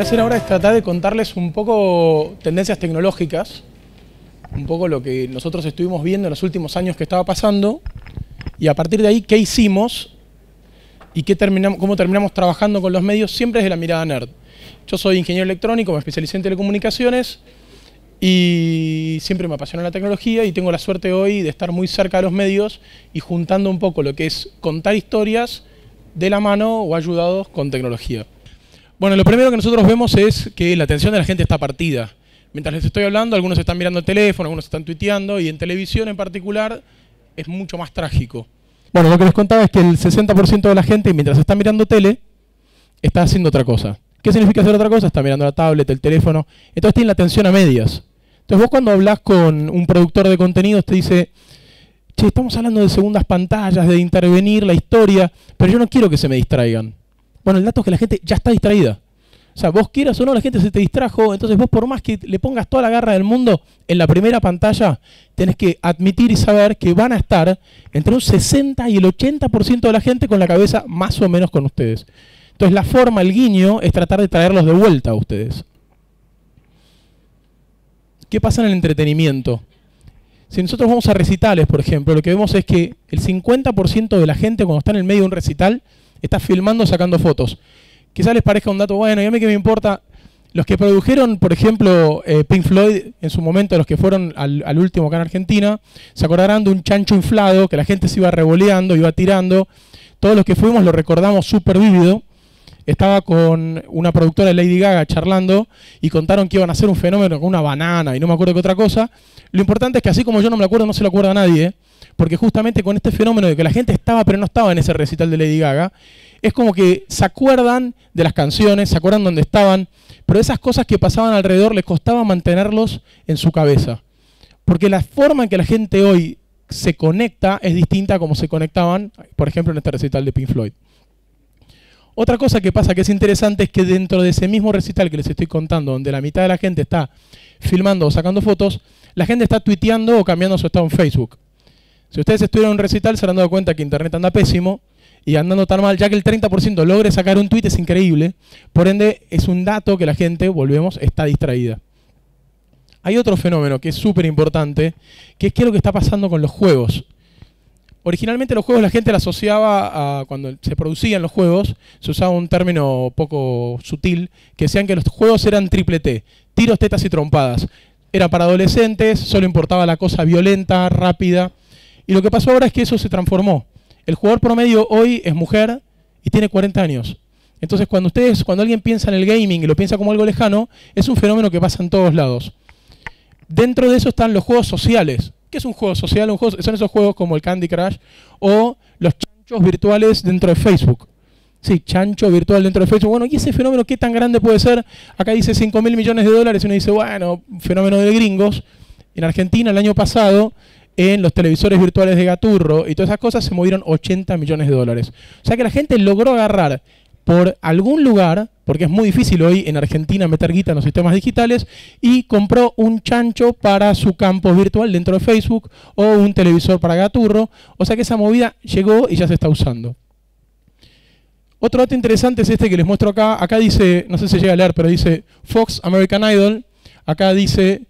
hacer ahora es tratar de contarles un poco tendencias tecnológicas, un poco lo que nosotros estuvimos viendo en los últimos años que estaba pasando, y a partir de ahí qué hicimos y cómo terminamos trabajando con los medios, siempre desde la mirada nerd. Yo soy ingeniero electrónico, me especialicé en telecomunicaciones y siempre me apasiona la tecnología, y tengo la suerte hoy de estar muy cerca de los medios y juntando un poco lo que es contar historias de la mano o ayudados con tecnología. Bueno, lo primero que nosotros vemos es que la atención de la gente está partida. Mientras les estoy hablando, algunos están mirando el teléfono, algunos están tuiteando, y en televisión en particular es mucho más trágico. Bueno, lo que les contaba es que el 60% de la gente, mientras está mirando tele, está haciendo otra cosa. ¿Qué significa hacer otra cosa? Está mirando la tablet, el teléfono. Entonces tiene la atención a medias. Entonces vos cuando hablas con un productor de contenidos te dice: che, estamos hablando de segundas pantallas, de intervenir la historia, pero yo no quiero que se me distraigan. Bueno, el dato es que la gente ya está distraída. O sea, vos quieras o no, la gente se te distrajo, entonces vos por más que le pongas toda la garra del mundo en la primera pantalla, tenés que admitir y saber que van a estar entre un 60 y el 80% de la gente con la cabeza más o menos con ustedes. Entonces la forma, el guiño, es tratar de traerlos de vuelta a ustedes. ¿Qué pasa en el entretenimiento? Si nosotros vamos a recitales, por ejemplo, lo que vemos es que el 50% de la gente cuando está en el medio de un recital está filmando, sacando fotos. Quizás les parezca un dato bueno, y a mí que me importa. Los que produjeron, por ejemplo, Pink Floyd, en su momento, los que fueron al último acá en Argentina, se acordarán de un chancho inflado, que la gente se iba revoleando, iba tirando. Todos los que fuimos lo recordamos súper vívido. Estaba con una productora de Lady Gaga charlando y contaron que iban a hacer un fenómeno con una banana y no me acuerdo qué otra cosa. Lo importante es que así como yo no me lo acuerdo, no se lo acuerda a nadie, porque justamente con este fenómeno de que la gente estaba pero no estaba en ese recital de Lady Gaga, es como que se acuerdan de las canciones, se acuerdan dónde estaban, pero esas cosas que pasaban alrededor les costaba mantenerlos en su cabeza. Porque la forma en que la gente hoy se conecta es distinta a como se conectaban, por ejemplo, en este recital de Pink Floyd. Otra cosa que pasa que es interesante es que dentro de ese mismo recital que les estoy contando, donde la mitad de la gente está filmando o sacando fotos, la gente está tuiteando o cambiando su estado en Facebook. Si ustedes estuvieron en un recital se habrán dado cuenta que internet anda pésimo y andando tan mal, ya que el 30% logre sacar un tuit es increíble. Por ende, es un dato que la gente, volvemos, está distraída. Hay otro fenómeno que es súper importante, que es qué es lo que está pasando con los juegos. Originalmente los juegos la gente la asociaba a, cuando se producían los juegos, se usaba un término poco sutil, que decían que los juegos eran triple T, tiros, tetas y trompadas. Era para adolescentes, solo importaba la cosa violenta, rápida. Y lo que pasó ahora es que eso se transformó. El jugador promedio hoy es mujer y tiene 40 años. Entonces cuando alguien piensa en el gaming y lo piensa como algo lejano, es un fenómeno que pasa en todos lados. Dentro de eso están los juegos sociales. ¿Qué es un juego social? Son esos juegos como el Candy Crush o los chanchos virtuales dentro de Facebook. Sí, chancho virtual dentro de Facebook. Bueno, ¿y ese fenómeno qué tan grande puede ser? Acá dice $5.000 millones y uno dice, bueno, fenómeno de gringos. En Argentina el año pasado, en los televisores virtuales de Gaturro y todas esas cosas, se movieron $80 millones. O sea que la gente logró agarrar por algún lugar, porque es muy difícil hoy en Argentina meter guita en los sistemas digitales, y compró un chancho para su campo virtual dentro de Facebook o un televisor para Gaturro. O sea que esa movida llegó y ya se está usando. Otro dato interesante es este que les muestro acá. Acá dice, no sé si llega a leer, pero dice Fox American Idol. Acá dice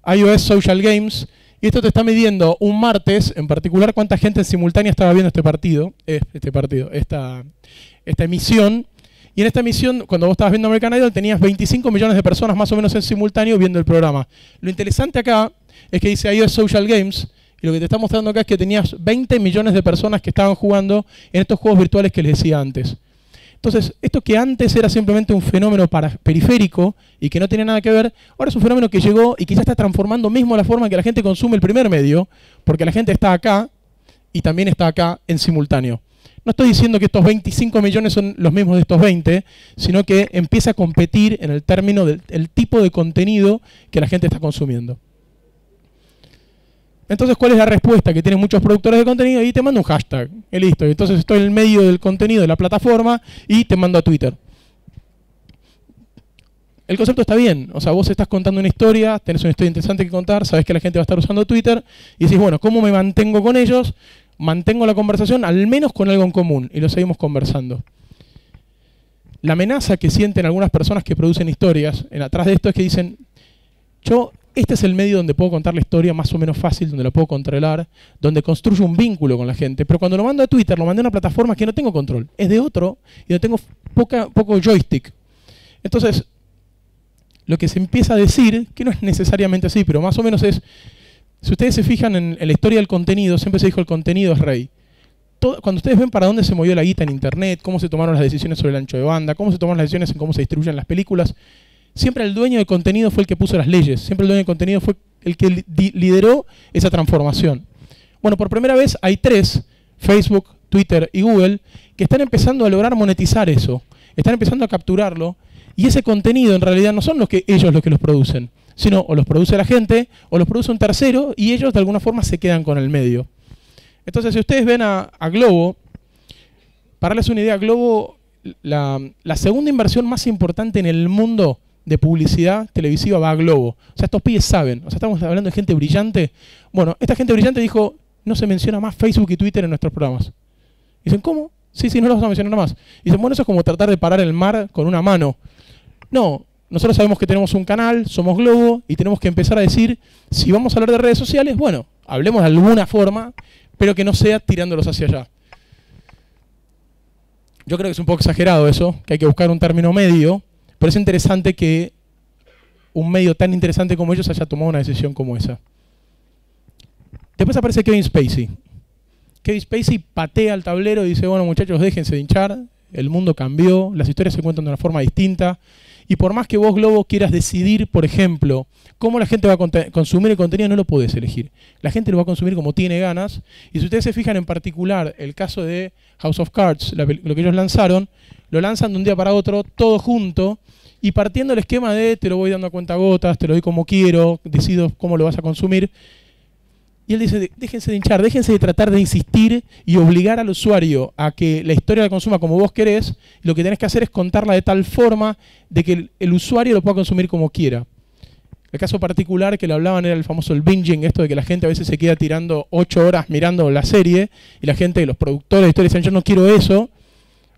iOS Social Games. Y esto te está midiendo un martes, en particular, cuánta gente en simultánea estaba viendo esta emisión. Y en esta emisión, cuando vos estabas viendo American Idol, tenías 25 millones de personas más o menos en simultáneo viendo el programa. Lo interesante acá es que dice iOS Social Games, y lo que te está mostrando acá es que tenías 20 millones de personas que estaban jugando en estos juegos virtuales que les decía antes. Entonces, esto que antes era simplemente un fenómeno periférico y que no tenía nada que ver, ahora es un fenómeno que llegó y que ya está transformando mismo la forma en que la gente consume el primer medio, porque la gente está acá y también está acá en simultáneo. No estoy diciendo que estos 25 millones son los mismos de estos 20, sino que empieza a competir en el término del tipo de contenido que la gente está consumiendo. Entonces, ¿cuál es la respuesta? Que tienen muchos productores de contenido y te mando un hashtag. Y listo. Entonces estoy en el medio del contenido de la plataforma y te mando a Twitter. El concepto está bien. O sea, vos estás contando una historia, tenés una historia interesante que contar, sabés que la gente va a estar usando Twitter y decís, bueno, ¿cómo me mantengo con ellos? Mantengo la conversación al menos con algo en común y lo seguimos conversando. La amenaza que sienten algunas personas que producen historias, atrás de esto es que dicen, este es el medio donde puedo contar la historia más o menos fácil, donde la puedo controlar, donde construyo un vínculo con la gente, pero cuando lo mando a Twitter, lo mandé a una plataforma que no tengo control, es de otro y donde tengo poco joystick. Entonces, lo que se empieza a decir, que no es necesariamente así, pero más o menos es, si ustedes se fijan en la historia del contenido, siempre se dijo el contenido es rey. Cuando ustedes ven para dónde se movió la guita en Internet, cómo se tomaron las decisiones sobre el ancho de banda, cómo se tomaron las decisiones en cómo se distribuyen las películas, siempre el dueño del contenido fue el que puso las leyes, siempre el dueño del contenido fue el que lideró esa transformación. Bueno, por primera vez hay 3, Facebook, Twitter y Google, que están empezando a lograr monetizar eso, están empezando a capturarlo, y ese contenido en realidad no son ellos los que los producen, sino o los produce la gente, o los produce un tercero, y ellos de alguna forma se quedan con el medio. Entonces, si ustedes ven a Globo, para darles una idea, Globo, la segunda inversión más importante en el mundo de publicidad televisiva va a Globo. O sea, estos pibes saben. O sea, estamos hablando de gente brillante. Bueno, esta gente brillante dijo, no se menciona más Facebook y Twitter en nuestros programas. Dicen, ¿cómo? Sí, no los vamos a mencionar más. Dicen, bueno, eso es como tratar de parar el mar con una mano. No, nosotros sabemos que tenemos un canal, somos Globo, y tenemos que empezar a decir, si vamos a hablar de redes sociales, bueno, hablemos de alguna forma, pero que no sea tirándolos hacia allá. Yo creo que es un poco exagerado eso, que hay que buscar un término medio, pero es interesante que un medio tan interesante como ellos haya tomado una decisión como esa. Después aparece Kevin Spacey. Kevin Spacey patea al tablero y dice, bueno muchachos, déjense de hinchar, el mundo cambió, las historias se cuentan de una forma distinta, y por más que vos, Globo, quieras decidir, por ejemplo, cómo la gente va a consumir el contenido, no lo podés elegir. La gente lo va a consumir como tiene ganas, y si ustedes se fijan en particular el caso de House of Cards, lo que ellos lanzaron, lo lanzan de un día para otro, todo junto, y partiendo el esquema de te lo voy dando a cuentagotas, te lo doy como quiero, decido cómo lo vas a consumir. Y él dice, déjense de hinchar, déjense de tratar de insistir y obligar al usuario a que la historia la consuma como vos querés. Lo que tenés que hacer es contarla de tal forma de que el usuario lo pueda consumir como quiera. El caso particular que le hablaban era el famoso binging, esto de que la gente a veces se queda tirando 8 horas mirando la serie y la gente, los productores de historias dicen, yo no quiero eso.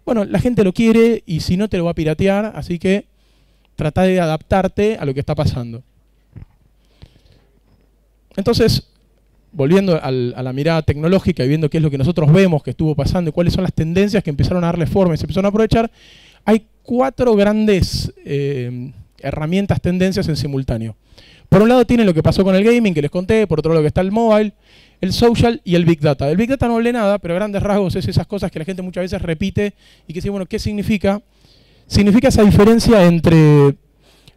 Bueno, la gente lo quiere y si no te lo va a piratear, así que trata de adaptarte a lo que está pasando. Entonces, volviendo a la mirada tecnológica y viendo qué es lo que nosotros vemos que estuvo pasando y cuáles son las tendencias que empezaron a darle forma y se empezaron a aprovechar, hay 4 grandes herramientas, tendencias en simultáneo. Por un lado tiene lo que pasó con el gaming, que les conté, por otro lado que está el mobile, el social y el big data. El big data no hablé nada, pero a grandes rasgos es esas cosas que la gente muchas veces repite y que dice, bueno, ¿qué significa? Significa esa diferencia entre...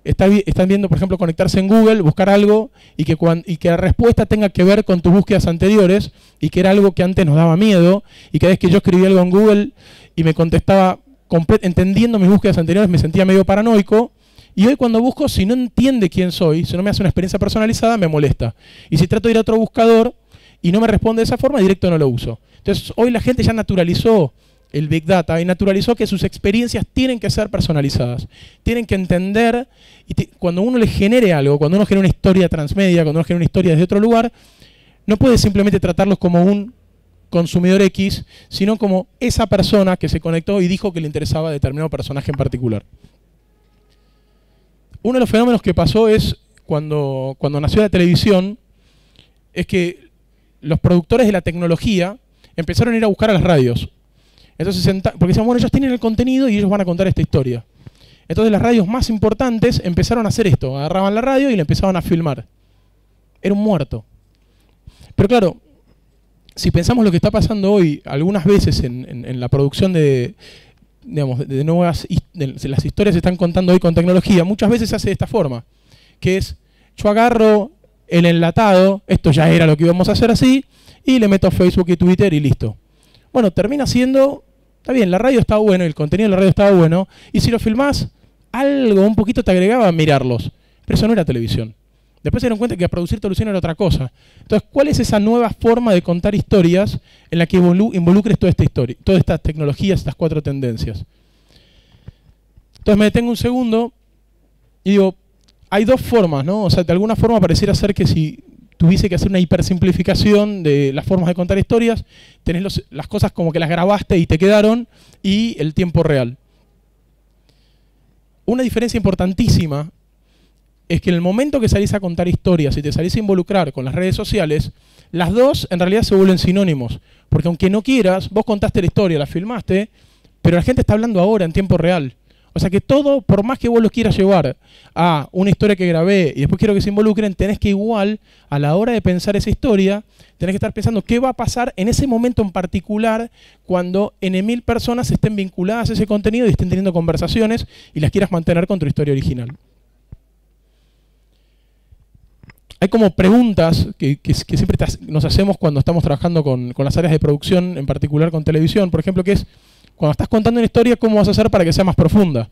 Están viendo, por ejemplo, conectarse en Google, buscar algo y que la respuesta tenga que ver con tus búsquedas anteriores y que era algo que antes nos daba miedo y cada vez que yo escribía algo en Google y me contestaba entendiendo mis búsquedas anteriores me sentía medio paranoico y hoy cuando busco, si no entiende quién soy, si no me hace una experiencia personalizada, me molesta. Y si trato de ir a otro buscador y no me responde de esa forma, directo no lo uso. Entonces, hoy la gente ya naturalizó el Big Data y naturalizó que sus experiencias tienen que ser personalizadas. Tienen que entender, y cuando uno le genere algo, cuando uno genera una historia transmedia, cuando uno genera una historia desde otro lugar, no puede simplemente tratarlos como un consumidor X, sino como esa persona que se conectó y dijo que le interesaba determinado personaje en particular. Uno de los fenómenos que pasó es, cuando nació la televisión, es que los productores de la tecnología empezaron a ir a buscar a las radios. Entonces, porque decían, bueno, ellos tienen el contenido y ellos van a contar esta historia. Entonces las radios más importantes empezaron a hacer esto, agarraban la radio y la empezaban a filmar. Era un muerto. Pero claro, si pensamos lo que está pasando hoy, algunas veces en la producción de nuevas, las historias se están contando hoy con tecnología, muchas veces se hace de esta forma, que es, yo agarro el enlatado, esto ya era lo que íbamos a hacer así, y le meto Facebook y Twitter y listo. Bueno, termina siendo, está bien, la radio estaba bueno, el contenido de la radio estaba bueno, y si lo filmás, algo, un poquito te agregaba a mirarlos, pero eso no era televisión. Después se dieron cuenta que producir televisión era otra cosa. Entonces, ¿cuál es esa nueva forma de contar historias en la que involucres toda esta historia, todas estas tecnologías, estas 4 tendencias? Entonces me detengo un segundo y digo, hay 2 formas, ¿no? O sea, de alguna forma pareciera ser que si tuviese que hacer una hipersimplificación de las formas de contar historias, tenés las cosas como que las grabaste y te quedaron, y el tiempo real. una diferencia importantísima es que en el momento que salís a contar historias y te salís a involucrar con las redes sociales, las dos en realidad se vuelven sinónimos. Porque aunque no quieras, vos contaste la historia, la filmaste, pero la gente está hablando ahora en tiempo real. O sea que todo, por más que vos lo quieras llevar a una historia que grabé y después quiero que se involucren, tenés que igual, a la hora de pensar esa historia, tenés que estar pensando qué va a pasar en ese momento en particular cuando N 1000 personas estén vinculadas a ese contenido y estén teniendo conversaciones y las quieras mantener con tu historia original. Hay como preguntas que siempre nos hacemos cuando estamos trabajando con las áreas de producción, en particular con televisión, por ejemplo, que es, cuando estás contando una historia, ¿cómo vas a hacer para que sea más profunda?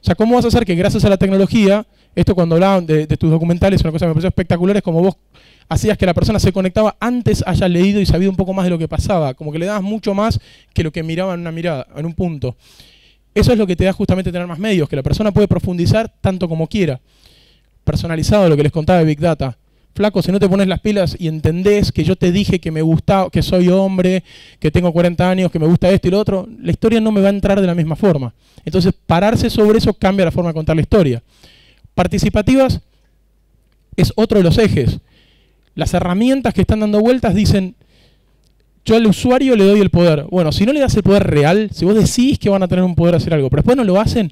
O sea, ¿cómo vas a hacer que gracias a la tecnología, esto cuando hablaban de tus documentales, una cosa que me pareció espectacular, es como vos hacías que la persona se conectaba antes haya leído y sabido un poco más de lo que pasaba, como que le dabas mucho más que lo que miraba en una mirada, en un punto. Eso es lo que te da justamente tener más medios, que la persona puede profundizar tanto como quiera. Personalizado, lo que les contaba de Big Data. Flaco, si no te pones las pilas y entendés que yo te dije que me gusta, que soy hombre, que tengo 40 años, que me gusta esto y lo otro, la historia no me va a entrar de la misma forma. Entonces, pararse sobre eso cambia la forma de contar la historia. Participativas es otro de los ejes. Las herramientas que están dando vueltas dicen, yo al usuario le doy el poder. Bueno, si no le das el poder real, si vos decís que van a tener un poder a hacer algo, pero después no lo hacen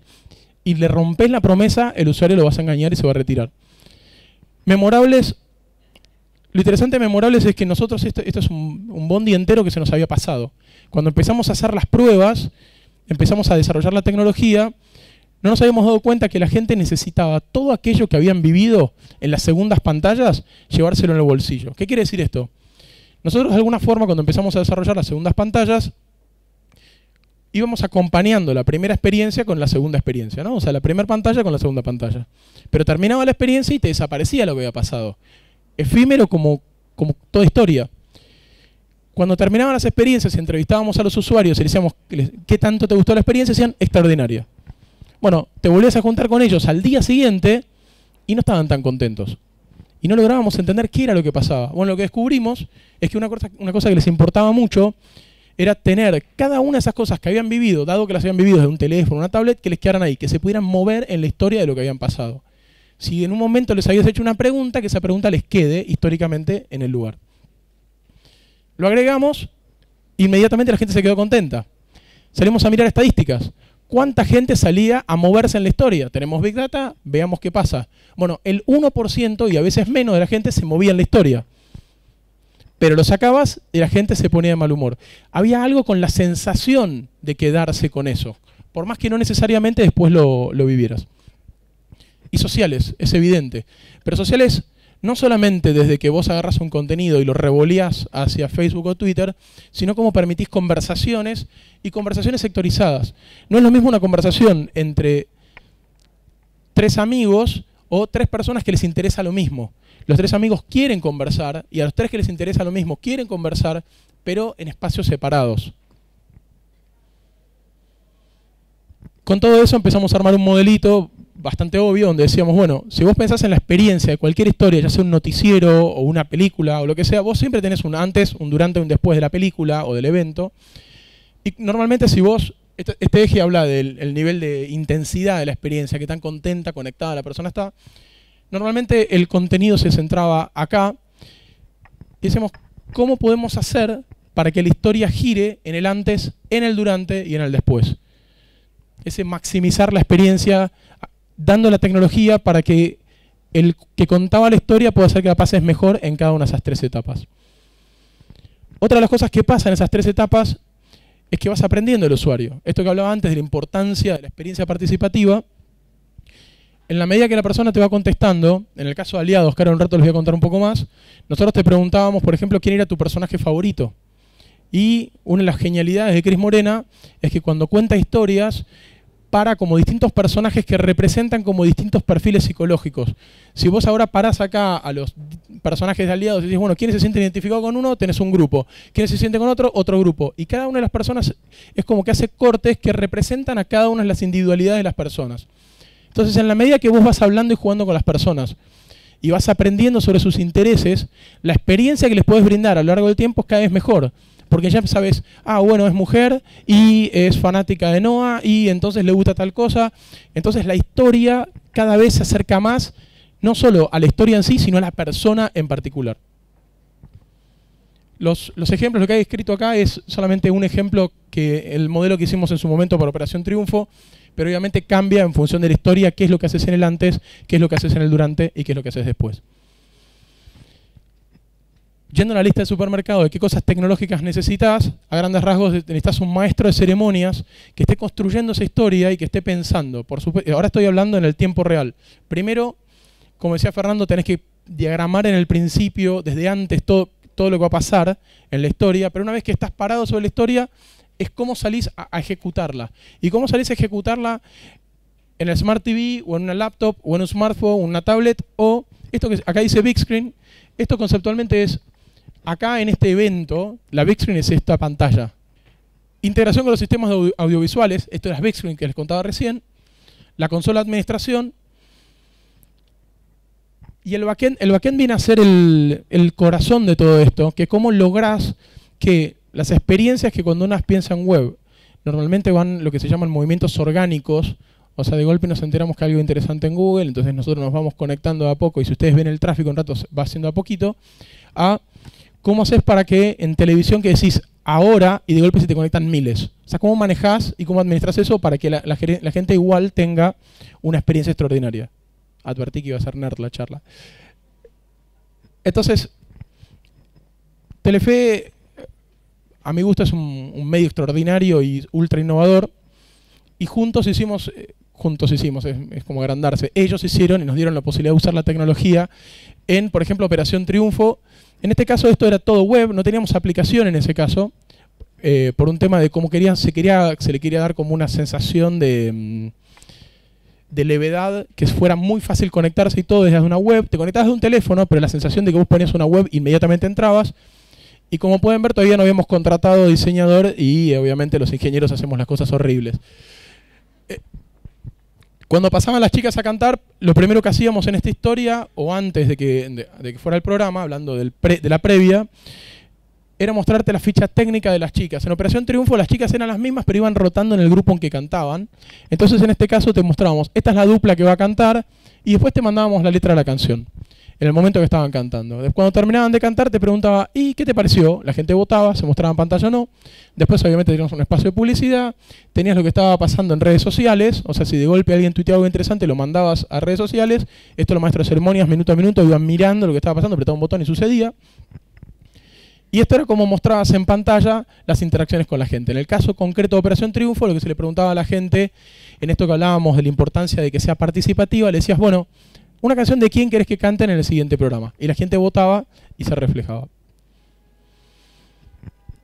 y le rompés la promesa, el usuario lo vas a engañar y se va a retirar. Memorables. Lo interesante de Memorables es que nosotros, esto es un bondi entero que se nos había pasado. Cuando empezamos a hacer las pruebas, empezamos a desarrollar la tecnología, no nos habíamos dado cuenta que la gente necesitaba todo aquello que habían vivido en las segundas pantallas, llevárselo en el bolsillo. ¿Qué quiere decir esto? Nosotros de alguna forma, cuando empezamos a desarrollar las segundas pantallas, íbamos acompañando la primera experiencia con la segunda experiencia, ¿no? O sea, la primera pantalla con la segunda pantalla. Pero terminaba la experiencia y te desaparecía lo que había pasado. Efímero como toda historia. Cuando terminaban las experiencias y entrevistábamos a los usuarios y le decíamos ¿qué tanto te gustó la experiencia? Decían, extraordinaria. Bueno, te volvías a juntar con ellos al día siguiente y no estaban tan contentos. Y no lográbamos entender qué era lo que pasaba. Bueno, lo que descubrimos es que una cosa que les importaba mucho era tener cada una de esas cosas que habían vivido, dado que las habían vivido desde un teléfono, una tablet, que les quedaran ahí, que se pudieran mover en la historia de lo que habían pasado. Si en un momento les habías hecho una pregunta, que esa pregunta les quede históricamente en el lugar. Lo agregamos, inmediatamente la gente se quedó contenta. Salimos a mirar estadísticas. ¿Cuánta gente salía a moverse en la historia? Tenemos Big Data, veamos qué pasa. Bueno, el 1% y a veces menos de la gente se movía en la historia. Pero lo sacabas y la gente se ponía de mal humor. Había algo con la sensación de quedarse con eso, por más que no necesariamente después lo vivieras. Y sociales, es evidente. Pero sociales no solamente desde que vos agarras un contenido y lo revoleás hacia Facebook o Twitter, sino como permitís conversaciones y conversaciones sectorizadas. No es lo mismo una conversación entre 3 amigos o 3 personas que les interesa lo mismo. Los 3 amigos quieren conversar y a los 3 que les interesa lo mismo quieren conversar, pero en espacios separados. Con todo eso empezamos a armar un modelito bastante obvio, donde decíamos, bueno, si vos pensás en la experiencia de cualquier historia, ya sea un noticiero o una película o lo que sea, vos siempre tenés un antes, un durante, un después de la película o del evento. Y normalmente si vos, este eje habla del nivel de intensidad de la experiencia, qué tan contenta, conectada la persona está. Normalmente el contenido se centraba acá y decíamos, ¿cómo podemos hacer para que la historia gire en el antes, en el durante y en el después? Ese maximizar la experiencia dando la tecnología para que el que contaba la historia pueda hacer que la pases mejor en cada una de esas 3 etapas. Otra de las cosas que pasa en esas 3 etapas es que vas aprendiendo el usuario. Esto que hablaba antes de la importancia de la experiencia participativa, en la medida que la persona te va contestando, en el caso de Aliados, que ahora en un rato les voy a contar un poco más, nosotros te preguntábamos, por ejemplo, quién era tu personaje favorito. Y una de las genialidades de Cris Morena es que cuando cuenta historias, para como distintos personajes que representan como distintos perfiles psicológicos. Si vos ahora parás acá a los personajes de Aliados y decís, bueno, ¿quiénes se sienten identificados con uno? Tenés un grupo. ¿Quiénes se sienten con otro? Otro grupo. Y cada una de las personas es como que hace cortes que representan a cada una de las individualidades de las personas. Entonces, en la medida que vos vas hablando y jugando con las personas y vas aprendiendo sobre sus intereses, la experiencia que les podés brindar a lo largo del tiempo es cada vez mejor. porque ya sabes, bueno, es mujer y es fanática de Noah y entonces le gusta tal cosa. Entonces la historia cada vez se acerca más, no solo a la historia en sí, sino a la persona en particular. Los ejemplos, lo que hay escrito acá es solamente un ejemplo que el modelo que hicimos en su momento para Operación Triunfo, pero obviamente cambia en función de la historia, qué es lo que haces en el antes, qué es lo que haces en el durante y qué es lo que haces después. Yendo a la lista de supermercado de qué cosas tecnológicas necesitas, a grandes rasgos necesitas un maestro de ceremonias que esté construyendo esa historia y que esté pensando. Ahora estoy hablando en el tiempo real. Primero, como decía Fernando, tenés que diagramar en el principio, desde antes, todo lo que va a pasar en la historia, pero una vez que estás parado sobre la historia, es cómo salís a ejecutarla. Y cómo salís a ejecutarla en el Smart TV, o en una laptop, o en un smartphone, o una tablet, o esto que acá dice Big Screen. Esto conceptualmente es, acá en este evento, la Big Screen es esta pantalla. Integración con los sistemas audiovisuales, esto es la Big Screen que les contaba recién, la consola de administración, y el backend viene a ser el corazón de todo esto, que cómo lográs que las experiencias que cuando uno piensa en web, normalmente van lo que se llaman movimientos orgánicos, o sea, de golpe nos enteramos que hay algo interesante en Google, entonces nosotros nos vamos conectando de a poco, y si ustedes ven el tráfico en rato va haciendo a poquito, a cómo haces para que en televisión que decís ahora y de golpe se te conectan miles. O sea, cómo manejás y cómo administras eso para que la gente igual tenga una experiencia extraordinaria. Advertí que iba a ser nerd la charla. Entonces, Telefe, a mi gusto, es un medio extraordinario y ultra innovador. Y juntos hicimos, es como agrandarse. Ellos hicieron y nos dieron la posibilidad de usar la tecnología en, por ejemplo, Operación Triunfo. En este caso esto era todo web, no teníamos aplicación en ese caso, por un tema de cómo se le quería dar como una sensación de levedad, que fuera muy fácil conectarse y todo desde una web. Te conectabas de un teléfono, pero la sensación de que vos ponías una web inmediatamente entrabas. Y como pueden ver, todavía no habíamos contratado diseñador y obviamente los ingenieros hacemos las cosas horribles. Cuando pasaban las chicas a cantar, lo primero que hacíamos en esta historia, o antes de que fuera el programa, hablando de la previa, era mostrarte la ficha técnica de las chicas. En Operación Triunfo las chicas eran las mismas, pero iban rotando en el grupo en que cantaban. Entonces en este caso te mostrábamos, esta es la dupla que va a cantar, y después te mandábamos la letra de la canción, en el momento que estaban cantando. Cuando terminaban de cantar te preguntaba, ¿y qué te pareció? La gente votaba, se mostraba en pantalla o no. Después obviamente teníamos un espacio de publicidad, tenías lo que estaba pasando en redes sociales, o sea, si de golpe alguien tuiteaba algo interesante, lo mandabas a redes sociales. Esto los maestros de ceremonias minuto a minuto iban mirando lo que estaba pasando, apretaban un botón y sucedía. Y esto era como mostrabas en pantalla las interacciones con la gente. En el caso concreto de Operación Triunfo, lo que se le preguntaba a la gente, en esto que hablábamos de la importancia de que sea participativa, le decías, bueno, una canción de quién querés que canten en el siguiente programa. Y la gente votaba y se reflejaba.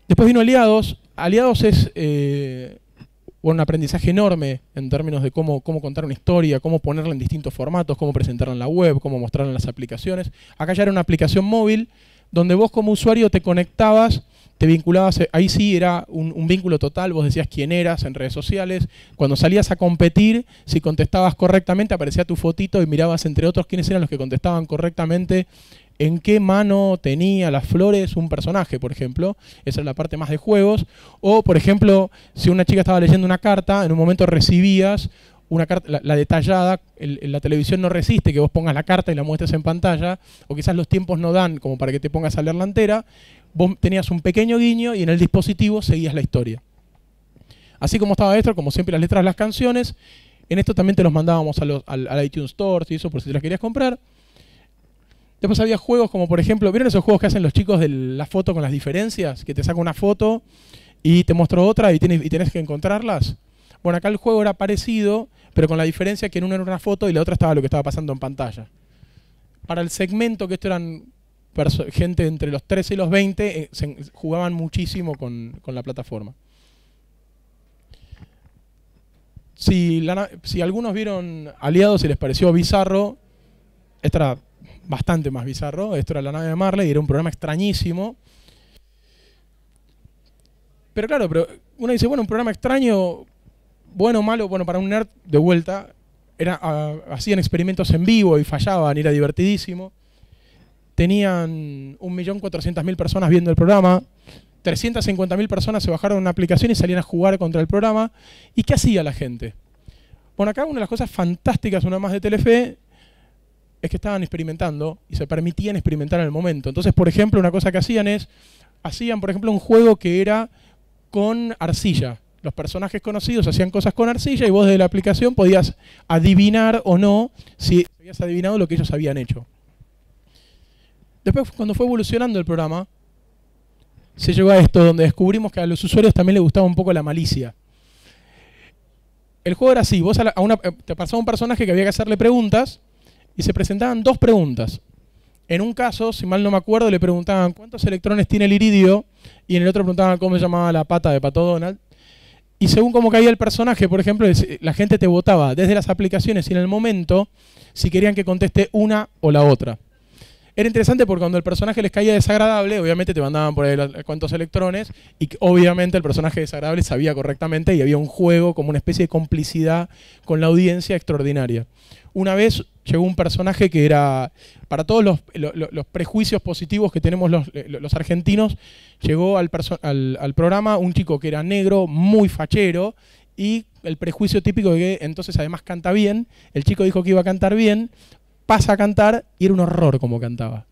Después vino Aliados. Aliados es un aprendizaje enorme en términos de cómo contar una historia, cómo ponerla en distintos formatos, cómo presentarla en la web, cómo mostrarla en las aplicaciones. Acá ya era una aplicación móvil donde vos como usuario te conectabas, te vinculabas, ahí sí era un vínculo total, vos decías quién eras en redes sociales. Cuando salías a competir, si contestabas correctamente, aparecía tu fotito y mirabas entre otros quiénes eran los que contestaban correctamente, en qué mano tenía las flores un personaje, por ejemplo. Esa es la parte más de juegos. O, por ejemplo, si una chica estaba leyendo una carta, en un momento recibías una carta, la detallada, la televisión no resiste que vos pongas la carta y la muestres en pantalla, o quizás los tiempos no dan como para que te pongas a leerla entera. Vos tenías un pequeño guiño y en el dispositivo seguías la historia. Así como estaba esto, como siempre las letras de las canciones, en esto también te los mandábamos al iTunes Store y eso por si te las querías comprar. Después había juegos como por ejemplo, ¿vieron esos juegos que hacen los chicos de la foto con las diferencias? Que te saca una foto y te muestro otra y tenés que encontrarlas. Bueno, acá el juego era parecido, pero con la diferencia que en una era una foto y la otra estaba lo que estaba pasando en pantalla. Para el segmento, que esto eran gente entre los 13 y los 20, jugaban muchísimo con la plataforma. Si algunos vieron Aliados y les pareció bizarro, esto era bastante más bizarro. Esto era La nave de Marley y era un programa extrañísimo. Pero claro, uno dice, bueno, un programa extraño, bueno o malo, bueno, para un nerd, de vuelta, hacían experimentos en vivo y fallaban, y era divertidísimo. Tenían 1.400.000 personas viendo el programa. 350.000 personas se bajaron una aplicación y salían a jugar contra el programa. ¿Y qué hacía la gente? Bueno, acá una de las cosas fantásticas, una más de Telefe, es que estaban experimentando y se permitían experimentar en el momento. Entonces, por ejemplo, una cosa que hacían, por ejemplo, un juego que era con arcilla. Los personajes conocidos hacían cosas con arcilla y vos desde la aplicación podías adivinar o no si habías adivinado lo que ellos habían hecho. Después, cuando fue evolucionando el programa, se llegó a esto, donde descubrimos que a los usuarios también les gustaba un poco la malicia. El juego era así, vos te pasaba un personaje que había que hacerle preguntas y se presentaban 2 preguntas. En un caso, si mal no me acuerdo, le preguntaban cuántos electrones tiene el iridio y en el otro preguntaban cómo se llamaba la pata de Pato Donald. Y según cómo caía el personaje, por ejemplo, la gente te votaba desde las aplicaciones y en el momento si querían que conteste una o la otra. Era interesante porque cuando el personaje les caía desagradable, obviamente te mandaban por ahí cuántos electrones y obviamente el personaje desagradable sabía correctamente y había un juego como una especie de complicidad con la audiencia extraordinaria. Una vez llegó un personaje que era, para todos los prejuicios positivos que tenemos los argentinos, llegó al programa un chico que era negro, muy fachero, y el prejuicio típico de que entonces además canta bien, el chico dijo que iba a cantar bien, pasa a cantar y era un horror como cantaba.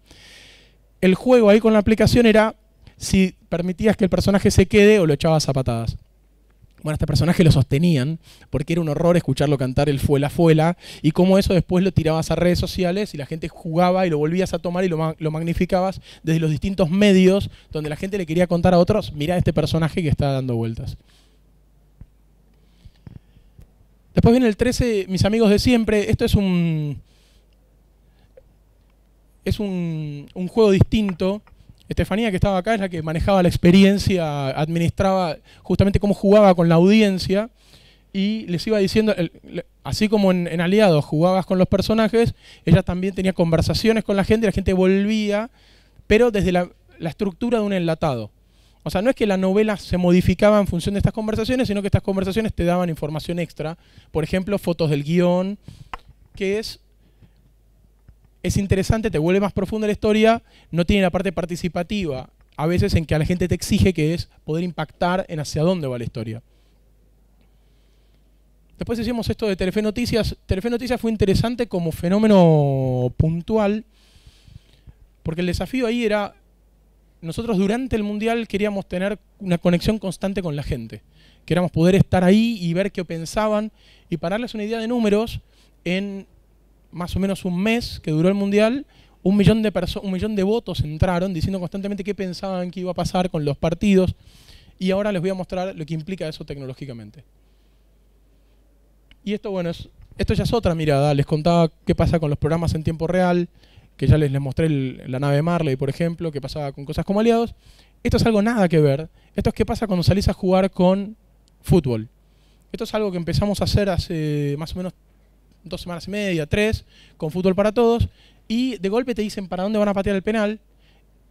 El juego ahí con la aplicación era si permitías que el personaje se quede o lo echabas a patadas. Bueno, a este personaje lo sostenían porque era un horror escucharlo cantar el fuela, y como eso después lo tirabas a redes sociales y la gente jugaba y lo volvías a tomar y lo magnificabas desde los distintos medios donde la gente le quería contar a otros, mirá este personaje que está dando vueltas. Después viene el 13, mis amigos de siempre. Esto es un juego distinto. Estefanía, que estaba acá, es la que manejaba la experiencia, administraba justamente cómo jugaba con la audiencia y les iba diciendo, así como en Aliados jugabas con los personajes, ella también tenía conversaciones con la gente volvía, pero desde la estructura de un enlatado. O sea, no es que la novela se modificaba en función de estas conversaciones, sino que estas conversaciones te daban información extra. Por ejemplo, fotos del guión, que es interesante, te vuelve más profunda la historia, no tiene la parte participativa, a veces en que a la gente te exige, que es poder impactar en hacia dónde va la historia. Después decíamos esto de Telefe Noticias. Telefe Noticias fue interesante como fenómeno puntual, porque el desafío ahí era, nosotros durante el Mundial queríamos tener una conexión constante con la gente. Queríamos poder estar ahí y ver qué pensaban, y para darles una idea de números, en más o menos un mes que duró el Mundial, 1 millón de votos entraron diciendo constantemente qué pensaban que iba a pasar con los partidos, y ahora les voy a mostrar lo que implica eso tecnológicamente. Y esto, bueno, esto ya es otra mirada. Les contaba qué pasa con los programas en tiempo real, que ya les mostré la nave Marley, por ejemplo, qué pasaba con cosas como Aliados. Esto es algo nada que ver. Esto es qué pasa cuando salís a jugar con fútbol. Esto es algo que empezamos a hacer hace más o menos 2 semanas y media, 3, con Fútbol para Todos, y de golpe te dicen para dónde van a patear el penal,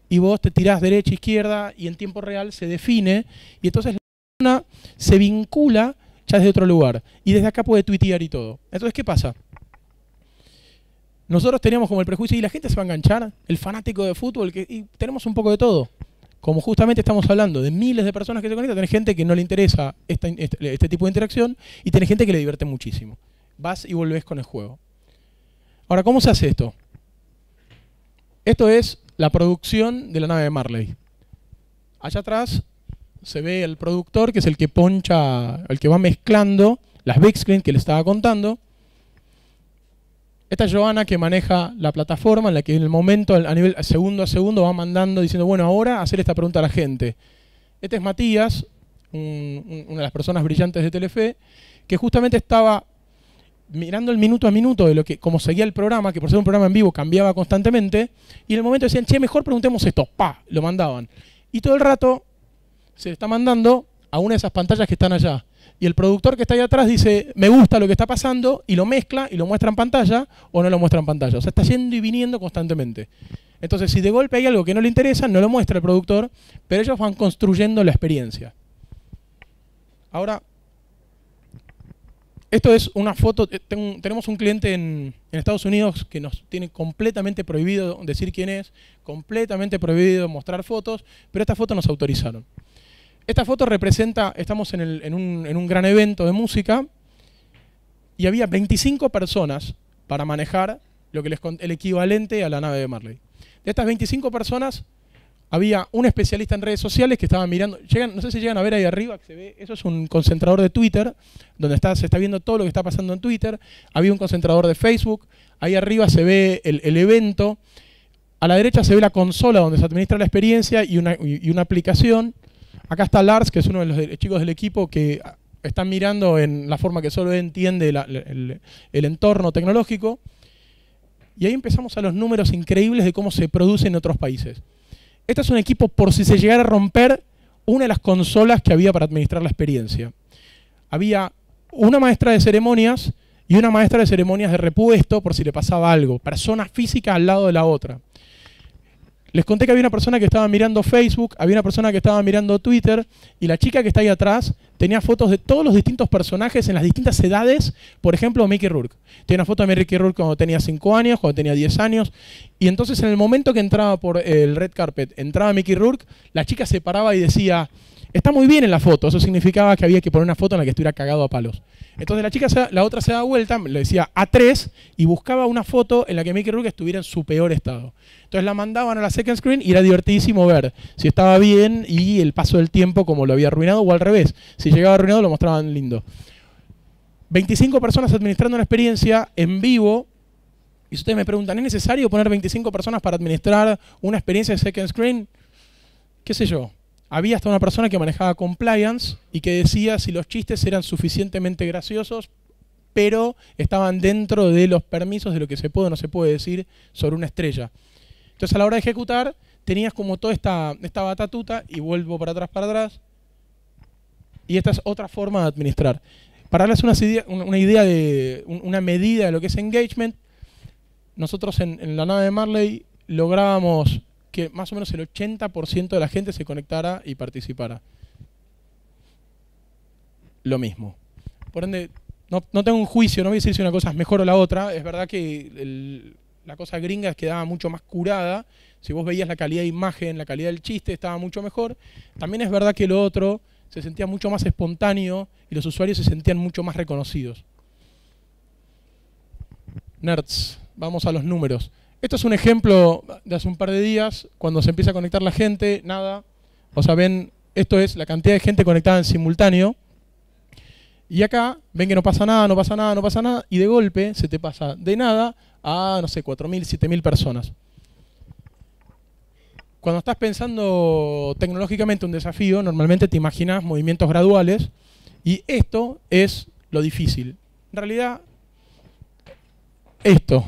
y vos te tirás derecha, izquierda, y en tiempo real se define, y entonces la persona se vincula ya desde otro lugar, y desde acá puede tuitear y todo. Entonces, ¿qué pasa? Nosotros teníamos como el prejuicio, y la gente se va a enganchar, el fanático de fútbol, y tenemos un poco de todo. Como justamente estamos hablando de miles de personas que se conectan, tenés gente que no le interesa este tipo de interacción, y tenés gente que le divierte muchísimo. Vas y volvés con el juego. Ahora, ¿cómo se hace esto? Esto es la producción de la nave de Marley. Allá atrás se ve el productor, que es el que poncha, el que va mezclando las big screen que le estaba contando. Esta es Joana, que maneja la plataforma, en la que en el momento, a nivel segundo a segundo, va mandando, diciendo, bueno, ahora hacer esta pregunta a la gente. Este es Matías, una de las personas brillantes de Telefe, que justamente estaba mirando el minuto a minuto de cómo seguía el programa, que por ser un programa en vivo cambiaba constantemente, y en el momento decían, che, mejor preguntemos esto, ¡pa! Lo mandaban. Y todo el rato se está mandando a una de esas pantallas que están allá. Y el productor que está ahí atrás dice, me gusta lo que está pasando, y lo mezcla, y lo muestra en pantalla, o no lo muestra en pantalla. O sea, está yendo y viniendo constantemente. Entonces, si de golpe hay algo que no le interesa, no lo muestra el productor, pero ellos van construyendo la experiencia. Ahora, Esto es una foto, tenemos un cliente en Estados Unidos que nos tiene completamente prohibido decir quién es, completamente prohibido mostrar fotos, pero esta foto nos autorizaron. Esta foto representa, estamos en un gran evento de música y había 25 personas para manejar lo que el equivalente a la nave de Marley. De estas 25 personas, había un especialista en redes sociales que estaba mirando, no sé si llegan a ver ahí arriba, que se ve, eso es un concentrador de Twitter, donde se está viendo todo lo que está pasando en Twitter. Había un concentrador de Facebook, ahí arriba se ve el evento, a la derecha se ve la consola donde se administra la experiencia y una aplicación. Acá está Lars, que es uno de los chicos del equipo que están mirando en la forma que solo él entiende el entorno tecnológico. Y ahí empezamos a los números increíbles de cómo se produce en otros países. Este es un equipo por si se llegara a romper una de las consolas que había para administrar la experiencia. Había una maestra de ceremonias y una maestra de ceremonias de repuesto por si le pasaba algo. Personas físicas al lado de la otra. Les conté que había una persona que estaba mirando Facebook, había una persona que estaba mirando Twitter, y la chica que está ahí atrás tenía fotos de todos los distintos personajes en las distintas edades. Por ejemplo, Mickey Rourke. Tiene una foto de Mickey Rourke cuando tenía 5 años, cuando tenía 10 años. Y entonces en el momento que entraba por el red carpet, entraba Mickey Rourke, la chica se paraba y decía, está muy bien en la foto. Eso significaba que había que poner una foto en la que estuviera cagado a palos. Entonces la otra se daba vuelta, le decía A3 y buscaba una foto en la que Mickey Rourke estuviera en su peor estado. Entonces la mandaban a la second screen y era divertidísimo ver si estaba bien y el paso del tiempo como lo había arruinado, o al revés. Si llegaba arruinado lo mostraban lindo. 25 personas administrando una experiencia en vivo. Y si ustedes me preguntan, ¿es necesario poner 25 personas para administrar una experiencia de second screen? ¿Qué sé yo? Había hasta una persona que manejaba compliance y que decía si los chistes eran suficientemente graciosos, pero estaban dentro de los permisos de lo que se puede o no se puede decir sobre una estrella. Entonces a la hora de ejecutar tenías como toda esta batatuta, y vuelvo para atrás, y esta es otra forma de administrar. Para darles una medida de lo que es engagement, nosotros en la nave de Marley lográbamos que más o menos el 80% de la gente se conectara y participara. Lo mismo. Por ende, no tengo un juicio, no voy a decir si una cosa es mejor o la otra. Es verdad que la cosa gringa quedaba mucho más curada. Si vos veías la calidad de imagen, la calidad del chiste, estaba mucho mejor. También es verdad que lo otro se sentía mucho más espontáneo y los usuarios se sentían mucho más reconocidos. Nerds, vamos a los números. Esto es un ejemplo de hace un par de días, cuando se empieza a conectar la gente, nada. O sea, ven, esto es la cantidad de gente conectada en simultáneo. Y acá ven que no pasa nada, no pasa nada, no pasa nada, y de golpe se te pasa de nada a, no sé, 4.000, 7.000 personas. Cuando estás pensando tecnológicamente un desafío, normalmente te imaginas movimientos graduales, y esto es lo difícil. En realidad, esto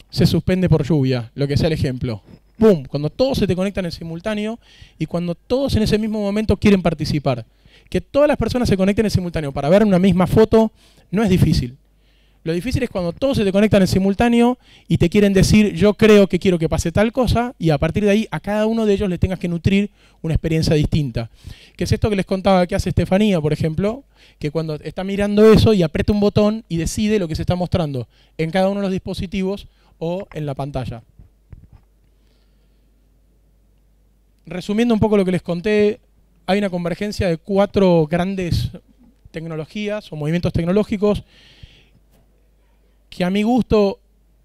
se suspende por lluvia, lo que sea el ejemplo. ¡Pum! Cuando todos se te conectan en simultáneo y cuando todos en ese mismo momento quieren participar. Que todas las personas se conecten en simultáneo para ver una misma foto no es difícil. Lo difícil es cuando todos se te conectan en simultáneo y te quieren decir, yo creo que quiero que pase tal cosa, y a partir de ahí a cada uno de ellos le tengas que nutrir una experiencia distinta. Que es esto que les contaba que hace Estefanía, por ejemplo, que cuando está mirando eso y aprieta un botón y decide lo que se está mostrando en cada uno de los dispositivos o en la pantalla. Resumiendo un poco lo que les conté, hay una convergencia de 4 grandes tecnologías o movimientos tecnológicos que a mi gusto,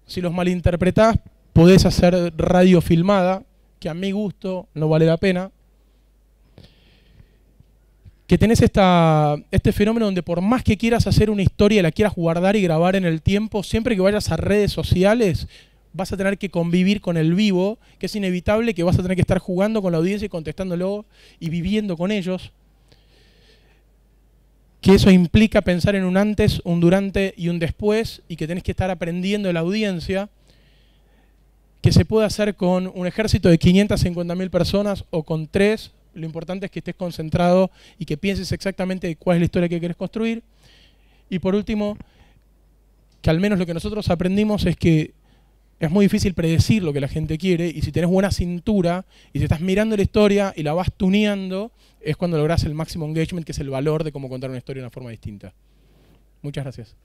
si los malinterpretás, podés hacer radio filmada, que a mi gusto no vale la pena. Que tenés este fenómeno donde por más que quieras hacer una historia, la quieras guardar y grabar en el tiempo, siempre que vayas a redes sociales vas a tener que convivir con el vivo, que es inevitable que vas a tener que estar jugando con la audiencia y contestándolo y viviendo con ellos. Que eso implica pensar en un antes, un durante y un después, y que tenés que estar aprendiendo de la audiencia, que se puede hacer con un ejército de 550.000 personas o con 3. Lo importante es que estés concentrado y que pienses exactamente cuál es la historia que querés construir. Y por último, que al menos lo que nosotros aprendimos es que es muy difícil predecir lo que la gente quiere, y si tenés buena cintura y si estás mirando la historia y la vas tuneando, es cuando lográs el máximo engagement, que es el valor de cómo contar una historia de una forma distinta. Muchas gracias.